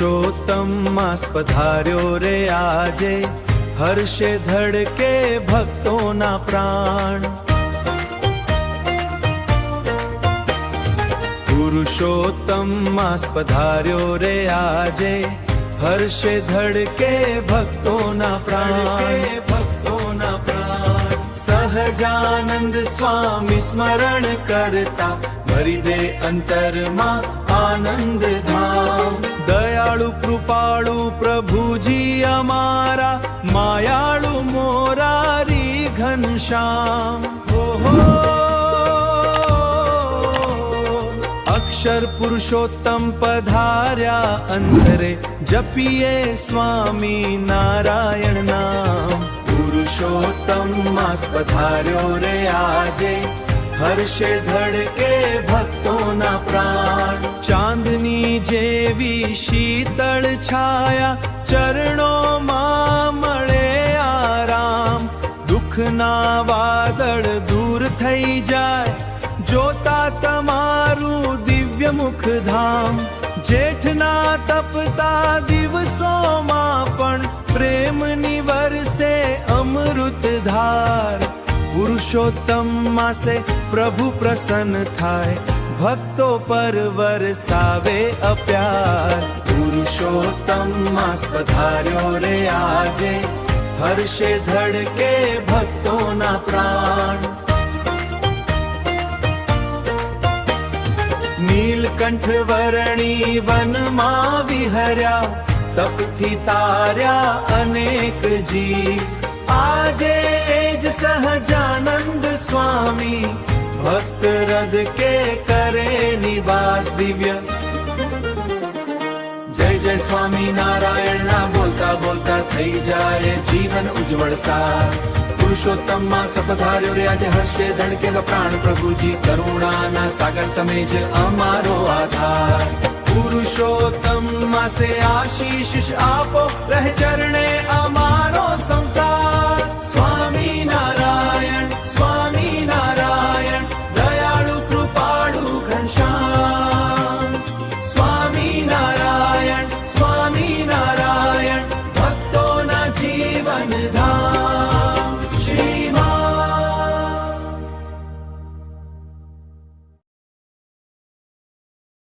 પુરુષોત્તમ માસ પધાર્યો રે આજે, હર્ષે ધડકે ભક્તોના પ્રાણ. પુરુષોત્તમ માસ પધાર્યો રે આજે, હર્ષે ધડકે ભક્તોના પ્રાણ. ભક્તોના પ્રાણ. સહજાનંદ સ્વામી સ્મરણ કરતા, ભરી દે અંતરમાં આનંદ ધામ. દયાળુ કૃપાળુ પ્રભુજી અમારા, માયાળુ મોરારી ઘનશ્યામ. અક્ષર પુરુષોત્તમ પધાર્યા અંતરે, જપીએ સ્વામી નારાયણ નામ. પુરુષોત્તમ માસ પધાર્યો રે આજે, હર્ષે ધડકે ભક્તોના પ્રાણ. ચાંદની જેવી શીતળ છાયા, ચરણોમાં મળે આરામ. દુઃખના વાદળ દૂર થઈ જાય, જોતા તમારું દિવ્ય મુખધામ. જેઠના તપતા દિવસોમાં પણ, પ્રેમની વરસે અમૃત ધાર. પુરુષોત્તમ માસે પ્રભુ પ્રસન્ન થાય, ભક્તો પર વરસાવે અપ્યાર. પુરુષોત્તમ માસ પધાર્યો રે આજે, હર્ષે ધડકે ભક્તોના પ્રાણ. નીલકંઠ વર્ણી વનમાં વિહર્યા, તપથી તાર્યા અનેક જીવ. આજે એજ સહજાનંદ સ્વામી, ભક્ત હૃદ કે કરે નિવાસ દિવ્ય. જય જય સ્વામી નારાયણ ના બોલતા બોલતા થઈ જાય જીવન ઉજ્જવળ સાર. પુરુષોત્તમ માસ પધાર્યો રે આજે, હર્ષે ધડકેલા પ્રાણ. પ્રભુજી કરુણાના સાગર, તમે જ અમારો આધાર. પુરુષોત્તમ માસે આશીષ આપો, રહે ચરણે અમારો સંસાર. સ્વામી નારાયણ